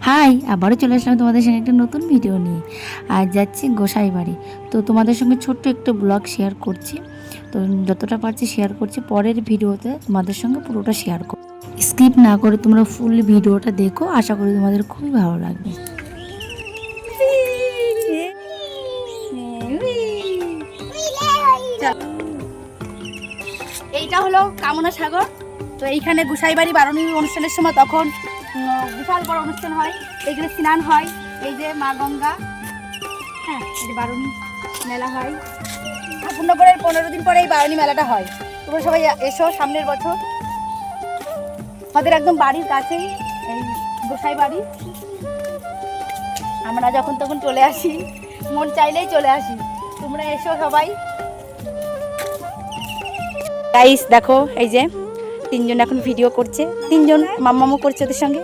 High, আবারও চলে আসলাম তোমাদের সঙ্গে একটা নতুন ভিডিও নিয়ে। আজ যাচ্ছি গোসাই বাড়ি। তো তোমাদের সঙ্গে ছোট্ট একটা ব্লগ শেয়ার করছি। তো যতটা পারছি শেয়ার করছি, পরের ভিডিওতে তোমাদের সঙ্গে পুরোটা শেয়ার করব। স্কিপ না করে তোমরা ফুল ভিডিওটা দেখো, আশা করি তোমাদের খুবই ভালো লাগবে। এইটা হলো কামনা সাগর। তো এইখানে গোসাইবাড়ি বারণী অনুষ্ঠানের সময় তখন বিশাল বড় অনুষ্ঠান হয়, এইখানে স্নান হয়। এই যে মা গঙ্গা, হ্যাঁ, এই যে বারণী মেলা হয়। ঠাকুরনগরের 15 দিন পরে এই বারণী মেলাটা হয়। তোমরা সবাই এসো সামনের বছর। আমাদের একদম বাড়ির কাছেই এই গোসাই বাড়ি। আমরা যখন তখন চলে আসি, মন চাইলেই চলে আসি। তোমরা এসো সবাই। গাইস দেখো, এই যে তিনজন এখন ভিডিও করছে, তিনজন মাম্মামও করছে ওদের সঙ্গে।